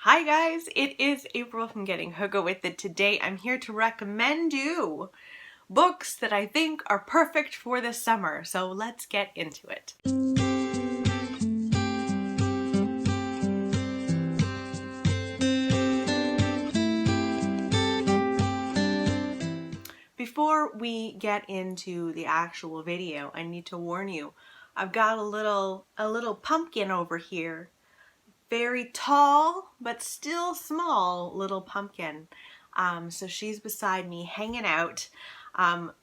Hi guys, it is April from Getting Hooga With It. Today I'm here to recommend you books that I think are perfect for the summer. So let's get into it. Before we get into the actual video, I need to warn you, I've got a little pumpkin over here. Very tall, but still small little pumpkin. So she's beside me hanging out.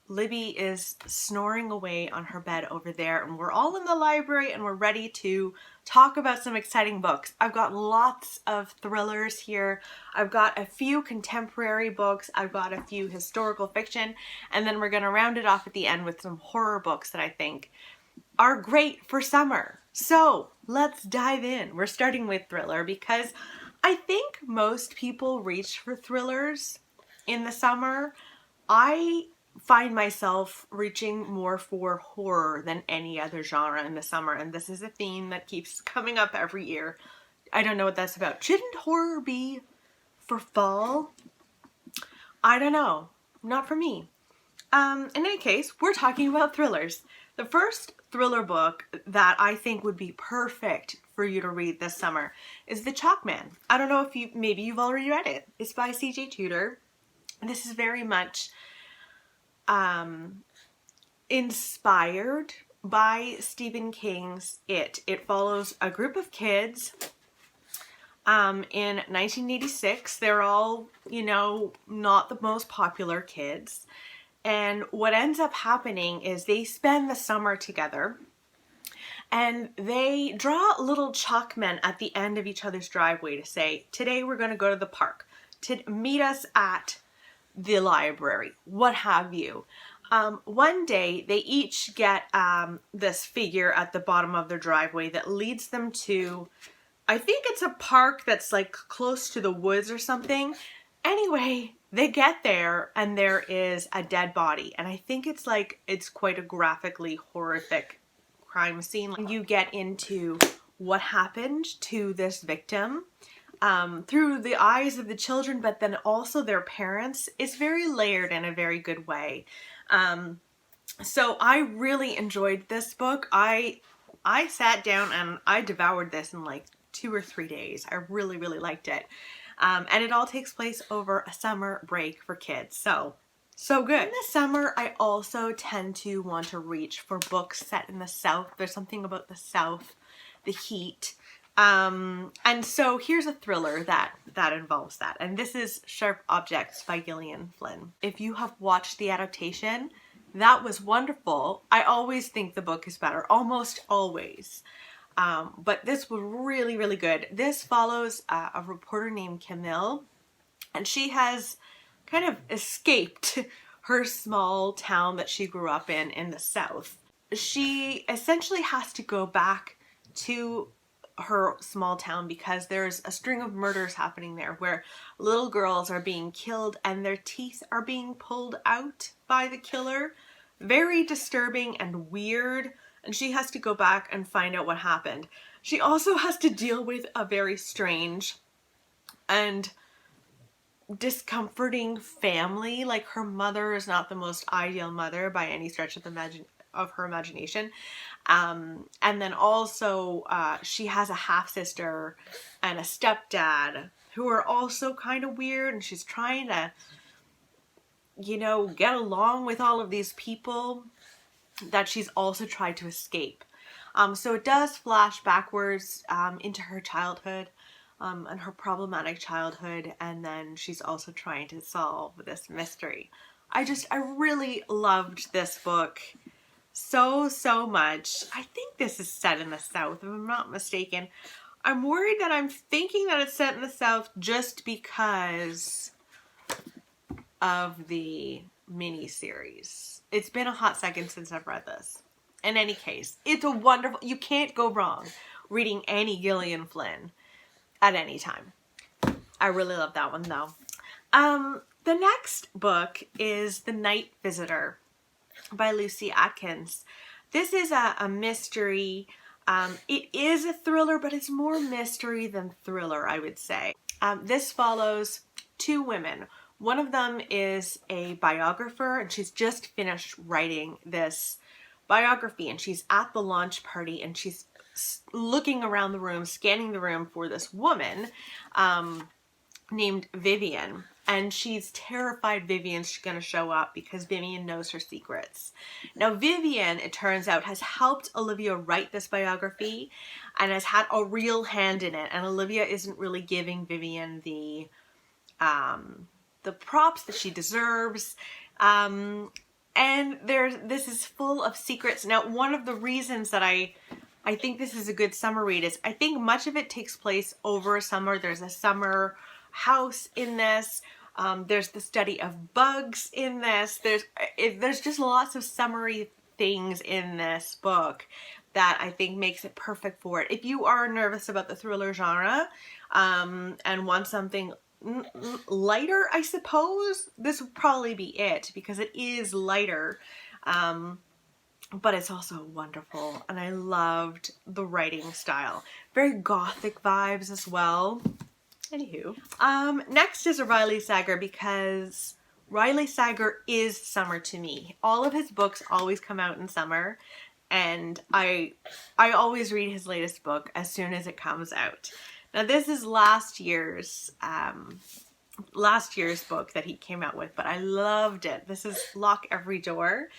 Libby is snoring away on her bed over there, and we're all in the library and we're ready to talk about some exciting books. I've got lots of thrillers here. I've got a few contemporary books. I've got a few historical fiction, and then we're going to round it off at the end with some horror books that I think are great for summer. So let's dive in. We're starting with thriller because I think most people reach for thrillers in the summer. I find myself reaching more for horror than any other genre in the summer, and this is a theme that keeps coming up every year. I don't know what that's about. Shouldn't horror be for fall? I don't know. Not for me. In any case, we're talking about thrillers. The first thriller book that I think would be perfect for you to read this summer is The Chalk Man. I don't know if maybe you've already read it. It's by C.J. Tudor. This is very much inspired by Stephen King's It. It follows a group of kids in 1986. They're all, not the most popular kids. And what ends up happening is they spend the summer together and they draw little chalk men at the end of each other's driveway to say, today we're going to go to the park, to meet us at the library, what have you. One day they each get this figure at the bottom of their driveway that leads them to, I think it's a park that's like close to the woods or something. Anyway, they get there and there is a dead body, and I think it's quite a graphically horrific crime scene. You get into what happened to this victim through the eyes of the children, but then also their parents. It's very layered in a very good way. So I really enjoyed this book. I sat down and I devoured this in like 2 or 3 days. I really, really liked it. And it all takes place over a summer break for kids. So good. In the summer, I also tend to want to reach for books set in the South. There's something about the South, the heat. And so here's a thriller that involves that. And this is Sharp Objects by Gillian Flynn. If you have watched the adaptation, that was wonderful. I always think the book is better, almost always. But this was really, really good. This follows a reporter named Camille, and she has kind of escaped her small town that she grew up in the South. She essentially has to go back to her small town because there's a string of murders happening there where little girls are being killed and their teeth are being pulled out by the killer. Very disturbing and weird. And she has to go back and find out what happened. She also has to deal with a very strange and discomforting family. Like, her mother is not the most ideal mother by any stretch of her imagination. And then also she has a half-sister and a stepdad who are also kind of weird, and she's trying to, get along with all of these people that she's also tried to escape. So it does flash backwards into her childhood and her problematic childhood, and then she's also trying to solve this mystery. I really loved this book so much. I think this is set in the South, if I'm not mistaken. I'm worried that I'm thinking that it's set in the South just because of the mini-series. It's been a hot second since I've read this. In any case, it's a wonderful, you can't go wrong reading any Gillian Flynn at any time. I really love that one though. The next book is The Night Visitor by Lucy Atkins. This is a mystery It is a thriller, but it's more mystery than thriller, I would say. This follows two women. One of them is a biographer, and she's just finished writing this biography, and she's at the launch party, and she's looking around the room, scanning the room for this woman named Vivian. And she's terrified Vivian's going to show up because Vivian knows her secrets. Now, Vivian, it turns out, has helped Olivia write this biography and has had a real hand in it. And Olivia isn't really giving Vivian the props that she deserves. And this is full of secrets. Now, one of the reasons that I think this is a good summer read is I think much of it takes place over summer. There's a summer house in this. There's the study of bugs in this. There's just lots of summery things in this book that I think makes it perfect for it. If you are nervous about the thriller genre and want something lighter, I suppose, this would probably be it because it is lighter. But it's also wonderful, and I loved the writing style. Very gothic vibes as well. Anywho, next is a Riley Sager because Riley Sager is summer to me. All of his books always come out in summer, and I always read his latest book as soon as it comes out. Now this is last year's book that he came out with, but I loved it. This is Lock Every Door.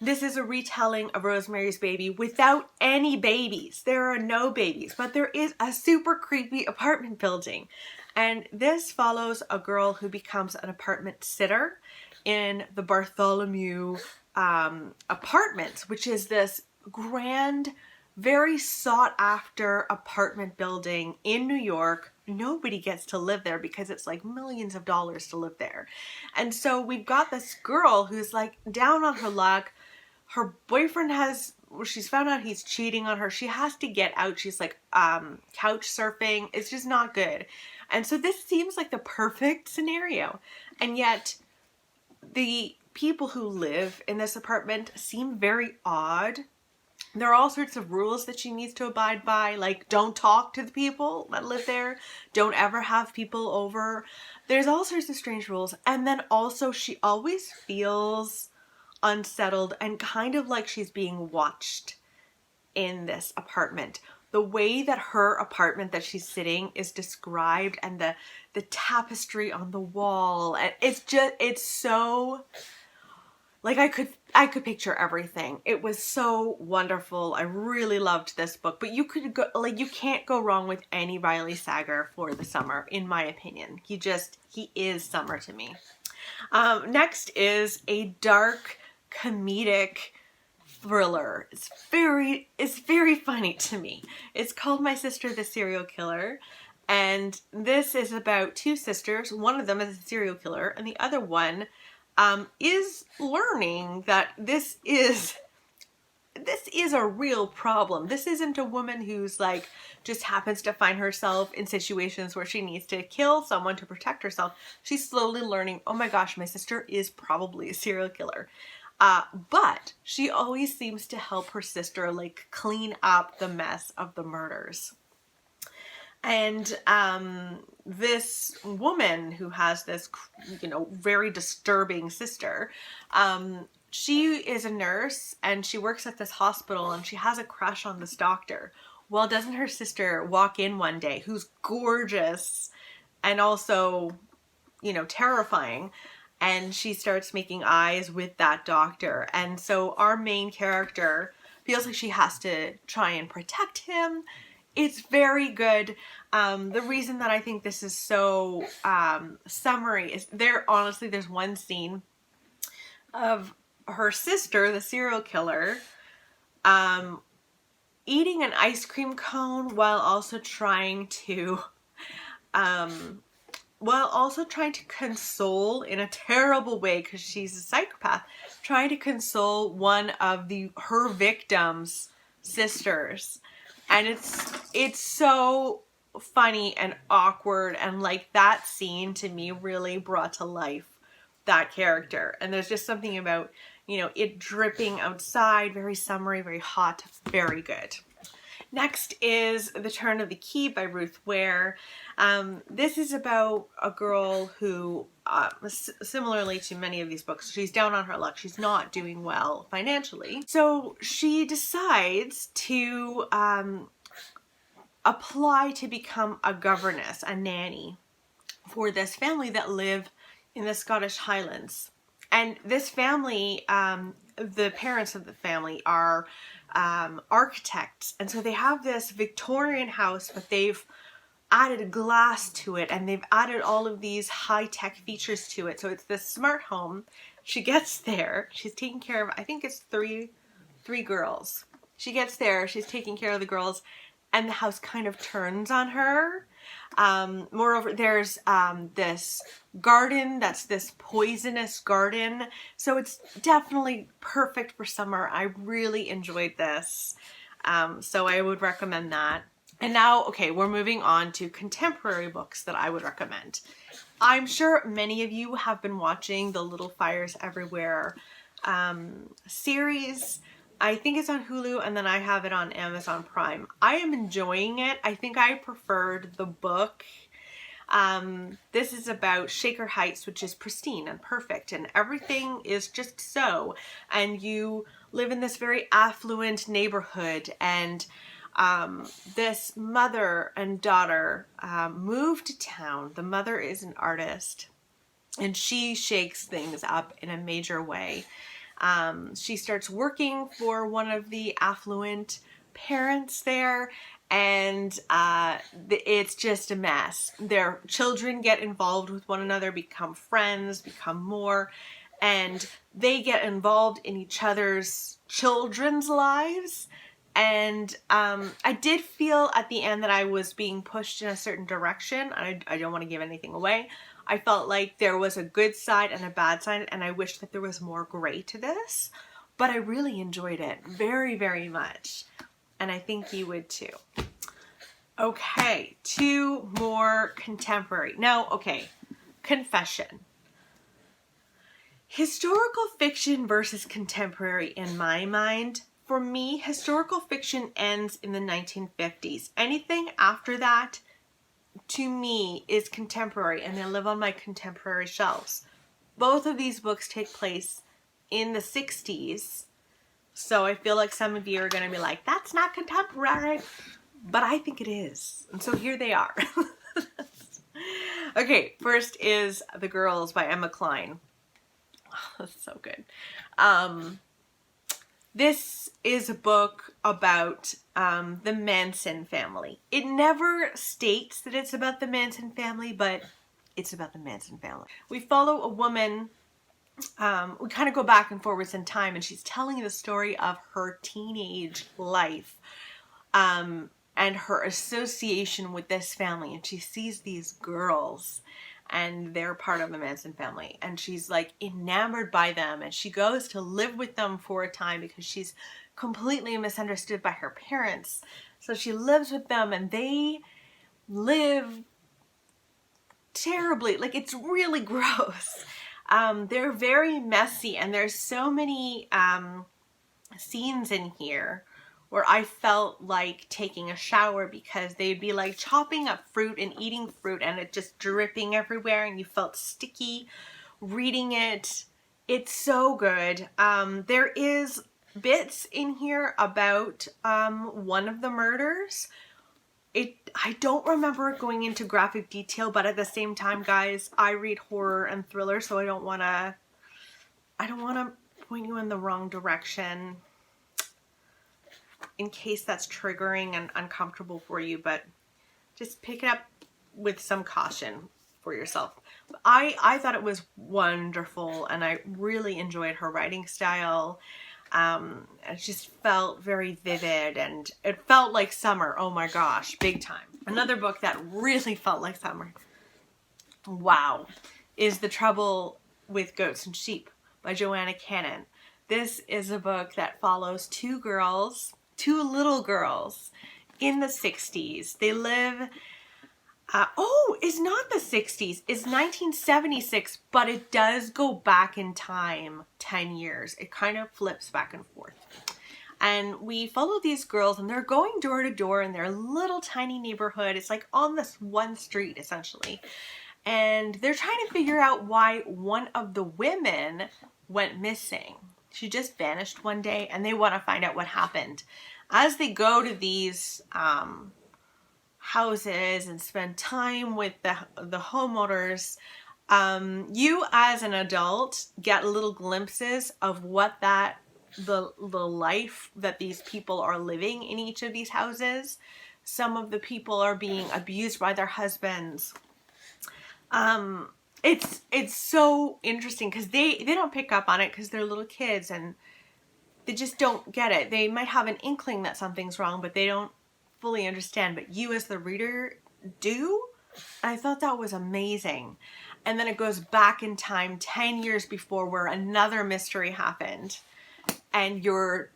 This is a retelling of Rosemary's Baby without any babies. There are no babies, but there is a super creepy apartment building. And this follows a girl who becomes an apartment sitter in the Bartholomew Apartments, which is this grand, very sought after apartment building in New York. Nobody gets to live there because it's like millions of dollars to live there. And so we've got this girl who's like down on her luck. Her boyfriend she's found out he's cheating on her. She has to get out. She's like couch surfing. It's just not good. And so this seems like the perfect scenario. And yet the people who live in this apartment seem very odd. There are all sorts of rules that she needs to abide by, like don't talk to the people that live there. Don't ever have people over. There's all sorts of strange rules. And then also she always feels unsettled and kind of like she's being watched in this apartment. The way that her apartment that she's sitting is described and the tapestry on the wall, and it's so like I could picture everything. It was so wonderful. I really loved this book, but you can't go wrong with any Riley Sager for the summer, in my opinion. He is summer to me. Next is a dark comedic thriller. It's very funny to me. It's called My Sister the Serial Killer, and this is about two sisters. One of them is a serial killer, and the other one is learning that this is a real problem. This isn't a woman who's like just happens to find herself in situations where she needs to kill someone to protect herself. She's slowly learning, oh my gosh, my sister is probably a serial killer. But she always seems to help her sister like clean up the mess of the murders. And this woman who has this, very disturbing sister, she is a nurse and she works at this hospital and she has a crush on this doctor. Well, doesn't her sister walk in one day, who's gorgeous and also, terrifying, and she starts making eyes with that doctor. And so our main character feels like she has to try and protect him. It's very good. The reason that I think this is so summery is there's one scene of her sister, the serial killer, eating an ice cream cone while also trying to console, in a terrible way because she's a psychopath, trying to console one of her victim's sisters. And it's so funny and awkward, and like that scene to me really brought to life that character. And there's just something about, it dripping outside, very summery, very hot, very good. Next is The Turn of the Key by Ruth Ware. This is about a girl who, similarly to many of these books, she's down on her luck. She's not doing well financially. So she decides to apply to become a governess, a nanny, for this family that live in the Scottish Highlands. And this family, the parents of the family are architects, and so they have this Victorian house, but they've added glass to it, and they've added all of these high-tech features to it. So it's this smart home. She gets there, she's taking care of, I think it's three girls. She gets there, she's taking care of the girls, and the house kind of turns on her. Moreover, there's this garden that's this poisonous garden. So it's definitely perfect for summer. I really enjoyed this. So I would recommend that. And now, okay, we're moving on to contemporary books that I would recommend. I'm sure many of you have been watching the Little Fires Everywhere series. I think it's on Hulu, and then I have it on Amazon Prime. I am enjoying it. I think I preferred the book. This is about Shaker Heights, which is pristine and perfect, and everything is just so. And you live in this very affluent neighborhood, and this mother and daughter move to town. The mother is an artist, and she shakes things up in a major way. She starts working for one of the affluent parents there, and it's just a mess. Their children get involved with one another, become friends, become more, and they get involved in each other's children's lives. And I did feel at the end that I was being pushed in a certain direction. I don't want to give anything away. I felt like there was a good side and a bad side, and I wish that there was more gray to this. But I really enjoyed it very, very much. And I think you would too. Okay, 2 more contemporary. Now, okay, confession. Historical fiction versus contemporary in my mind. For me, historical fiction ends in the 1950s. Anything after that, to me, is contemporary, and they live on my contemporary shelves. Both of these books take place in the 60s, so I feel like some of you are going to be like, that's not contemporary, but I think it is. And so here they are. Okay, first is The Girls by Emma Cline. Oh, that's so good. This is a book about the Manson family. It never states that it's about the Manson family, but it's about the Manson family. We follow a woman, we kind of go back and forwards in time, and she's telling the story of her teenage life and her association with this family. And she sees these girls, and they're part of the Manson family, and she's like enamored by them, and she goes to live with them for a time because she's completely misunderstood by her parents. So she lives with them, and they live terribly. Like, it's really gross. They're very messy, and there's so many scenes in here where I felt like taking a shower, because they'd be like chopping up fruit and eating fruit, and it just dripping everywhere, and you felt sticky reading it. It's so good. There is bits in here about one of the murders. I don't remember it going into graphic detail, but at the same time, guys, I read horror and thriller, so I don't want to point you in the wrong direction in case that's triggering and uncomfortable for you, but just pick it up with some caution for yourself. I thought it was wonderful, and I really enjoyed her writing style. It just felt very vivid, and it felt like summer. Oh my gosh, big time. Another book that really felt like summer, wow, is The Trouble with Goats and Sheep by Joanna Cannon. This is a book that follows 2 little girls in the 60s. They live, it's not the 60s, it's 1976, but it does go back in time 10 years. It kind of flips back and forth. And we follow these girls, and they're going door to door in their little tiny neighborhood. It's like on this one street, essentially. And they're trying to figure out why one of the women went missing. She just vanished one day, and they want to find out what happened. As they go to these houses and spend time with the homeowners, you as an adult get little glimpses of what the life that these people are living in each of these houses. Some of the people are being abused by their husbands. It's so interesting because they don't pick up on it because they're little kids and they just don't get it. They might have an inkling that something's wrong, but they don't fully understand. But you as the reader do. I thought that was amazing. And then it goes back in time 10 years before, where another mystery happened. And you're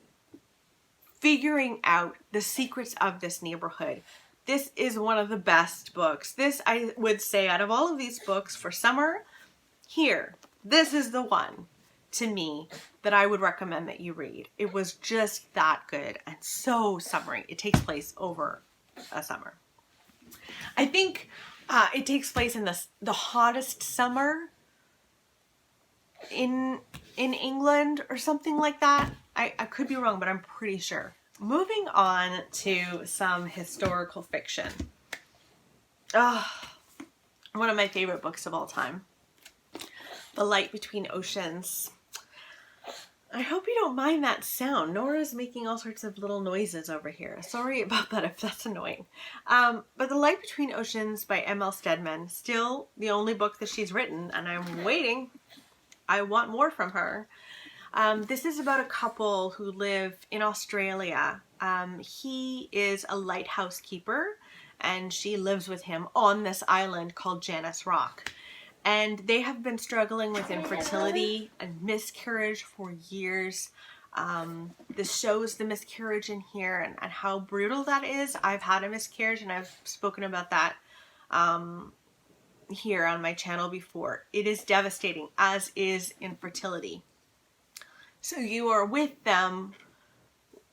figuring out the secrets of this neighborhood. This is one of the best books. This, I would say, out of all of these books for summer, this is the one, to me, that I would recommend that you read. It was just that good and so summery. It takes place over a summer. I think it takes place in the hottest summer in England or something like that. I could be wrong, but I'm pretty sure. Moving on to some historical fiction. One of my favorite books of all time. The Light Between Oceans. I hope you don't mind that sound. Nora's making all sorts of little noises over here. Sorry about that if that's annoying. But The Light Between Oceans by M.L. Stedman. Still the only book that she's written, and I'm waiting. I want more from her. This is about a couple who live in Australia. He is a lighthouse keeper, and she lives with him on this island called Janus Rock. And they have been struggling with infertility and miscarriage for years. This shows the miscarriage in here and how brutal that is. I've had a miscarriage, and I've spoken about that here on my channel before. It is devastating, as is infertility. So you are with them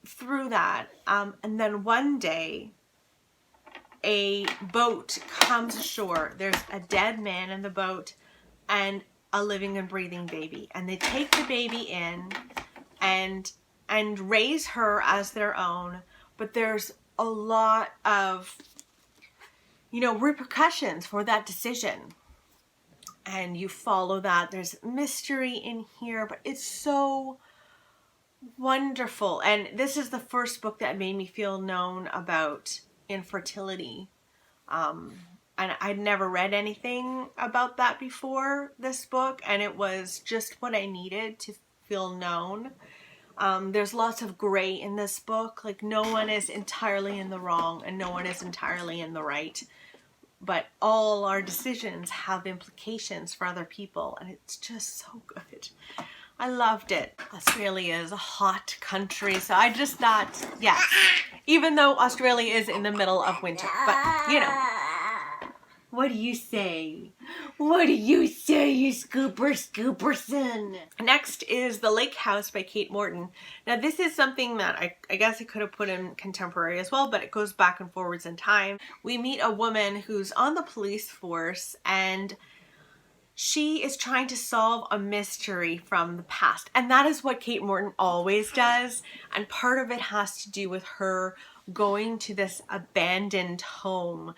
through that. And then one day, a boat comes ashore. There's a dead man in the boat and a living and breathing baby. And they take the baby in and raise her as their own. But there's a lot of, repercussions for that decision. And you follow that. There's mystery in here, but it's so wonderful. And this is the first book that made me feel known about infertility. And I'd never read anything about that before this book, and it was just what I needed to feel known. There's lots of gray in this book. Like, no one is entirely in the wrong and no one is entirely in the right. But all our decisions have implications for other people, and it's just so good. I loved it. Australia is a hot country, so I just thought, yes, even though Australia is in the middle of winter, but what do you say? What do you say, you Scooperson? Next is The Lake House by Kate Morton. Now this is something that I guess I could have put in contemporary as well, but it goes back and forwards in time. We meet a woman who's on the police force, and she is trying to solve a mystery from the past. And that is what Kate Morton always does. And part of it has to do with her going to this abandoned home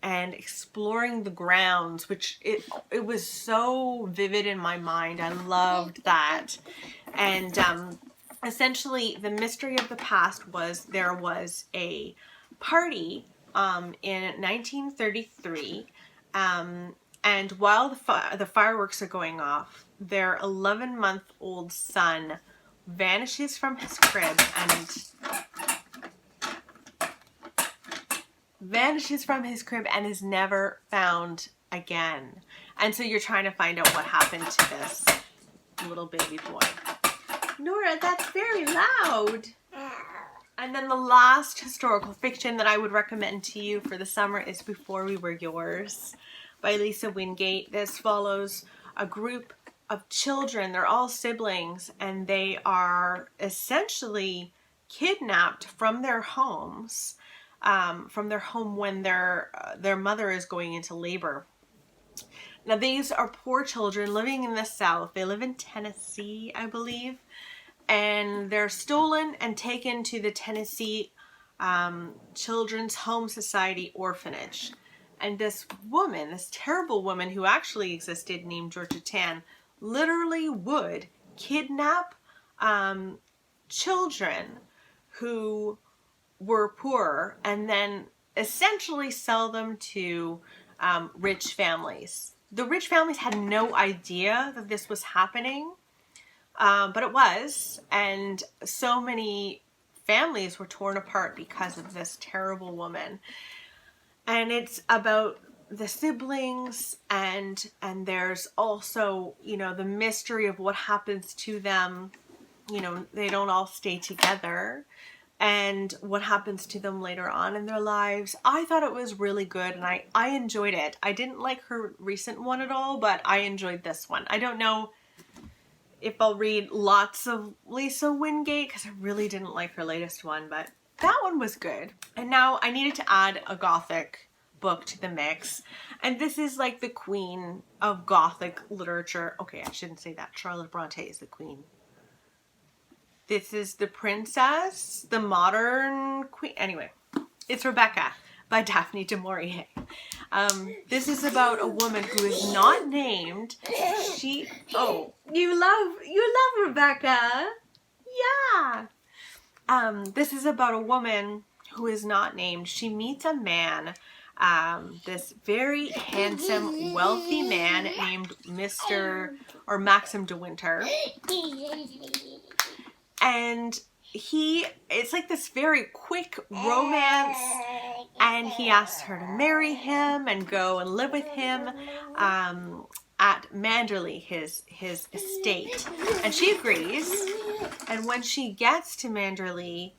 and exploring the grounds, which it was so vivid in my mind. I loved that. And essentially the mystery of the past was there was a party in 1933, and while the fireworks are going off, their 11-month-old son vanishes from his crib and is never found again. And so you're trying to find out what happened to this little baby boy. Nora, that's very loud. And then the last historical fiction that I would recommend to you for the summer is Before We Were Yours by Lisa Wingate. This follows a group of children. They're all siblings, and they are essentially kidnapped from their homes, when their mother is going into labor. Now, these are poor children living in the South. They live in Tennessee, I believe, and they're stolen and taken to the Tennessee Children's Home Society orphanage. And this woman, this terrible woman who actually existed, named Georgia Tan, literally would kidnap children who were poor and then essentially sell them to rich families. The rich families had no idea that this was happening, but it was, and so many families were torn apart because of this terrible woman. And it's about the siblings, and there's also, you know, the mystery of what happens to them. You know, they don't all stay together, and what happens to them later on in their lives. I thought it was really good, and I enjoyed it. I didn't like her recent one at all, but I enjoyed this one. I don't know if I'll read lots of Lisa Wingate, because I really didn't like her latest one, but that one was good. And now I needed to add a Gothic book to the mix, and this is like the queen of Gothic literature. Okay, I shouldn't say that. Charlotte Bronte is the queen. This is the princess, the modern queen. Anyway, it's Rebecca by Daphne du Maurier. This is about a woman who is not named. Oh, you love Rebecca. Yeah. This is about a woman who is not named. She meets a man, this very handsome, wealthy man named Maxim de Winter. And it's like this very quick romance, and he asks her to marry him and go and live with him at Manderley, his estate. And she agrees, and when she gets to Manderley,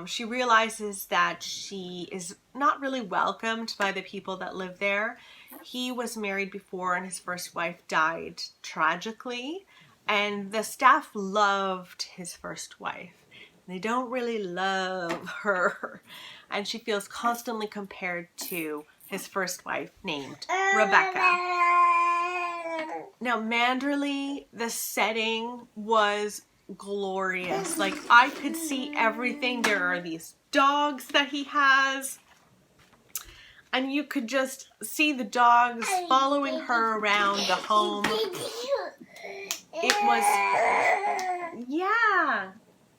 she realizes that she is not really welcomed by the people that live there. He was married before, and his first wife died tragically. And the staff loved his first wife. They don't really love her. And she feels constantly compared to his first wife named Rebecca. Now, Manderley, the setting was glorious. Like, I could see everything. There are these dogs that he has, and you could just see the dogs following her around the home.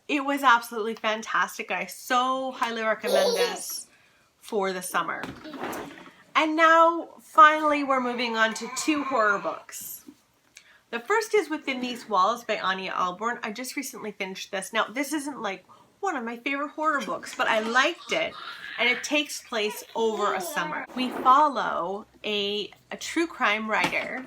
It was absolutely fantastic. I so highly recommend this for the summer. And now, finally, we're moving on to 2 horror books. The first is Within These Walls by Anya Alborn. I just recently finished this. Now, this isn't like one of my favorite horror books, but I liked it, and it takes place over a summer. We follow a true crime writer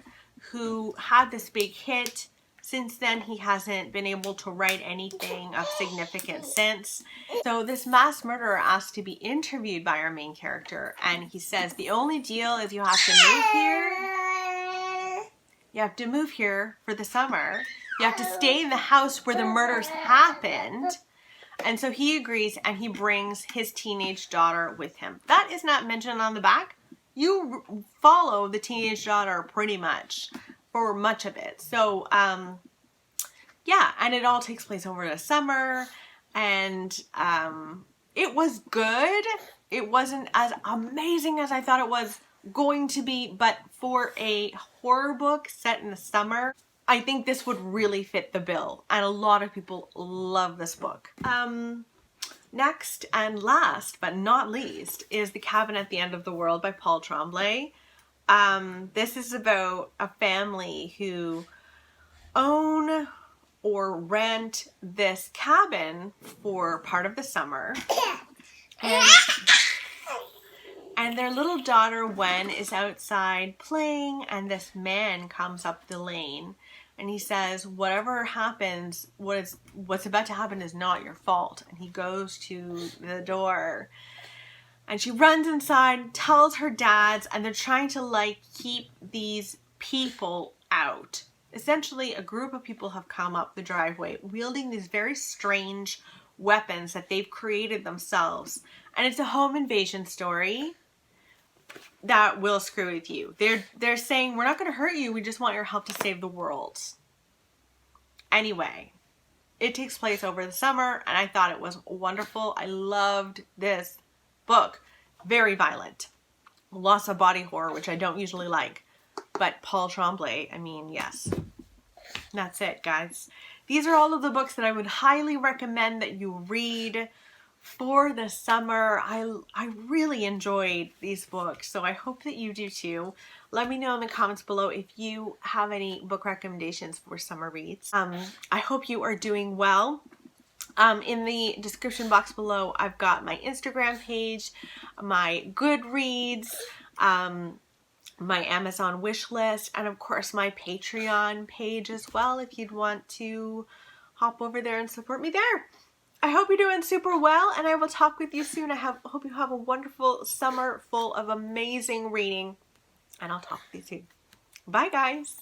who had this big hit. Since then, he hasn't been able to write anything of significance since. So this mass murderer asked to be interviewed by our main character, and he says, the only deal is you have to move here. You have to move here for the summer. You have to stay in the house where the murders happened. And so he agrees, and he brings his teenage daughter with him. That is not mentioned on the back. You follow the teenage daughter pretty much for much of it. So, yeah, and it all takes place over the summer, and it was good. It wasn't as amazing as I thought it was going to be, but for a horror book set in the summer, I think this would really fit the bill, and a lot of people love this book. Next and last, but not least, is The Cabin at the End of the World by Paul Tremblay. This is about a family who own or rent this cabin for part of the summer. And their little daughter, Wen, is outside playing, and this man comes up the lane, and he says, whatever happens, what's about to happen is not your fault. And he goes to the door, and she runs inside, tells her dads, and they're trying to, like, keep these people out. essentially a group of people have come up the driveway wielding these very strange weapons that they've created themselves. And it's a home invasion story that will screw with you. They're saying, we're not going to hurt you, we just want your help to save the world. Anyway, it takes place over the summer, and I thought it was wonderful. I loved this book. Very violent. Lots of body horror, which I don't usually like. But Paul Tremblay, I mean, yes. That's it, guys. These are all of the books that I would highly recommend that you read for the summer. I really enjoyed these books, so I hope that you do too. Let me know in the comments below if you have any book recommendations for summer reads. I hope you are doing well. In the description box below, I've got my Instagram page, my GOODREADS, my Amazon wish list, and of course my Patreon page as well if you'd want to hop over there and support me there. I hope you're doing super well, and I will talk with you soon. I hope you have a wonderful summer full of amazing reading, and I'll talk with you soon. Bye, guys.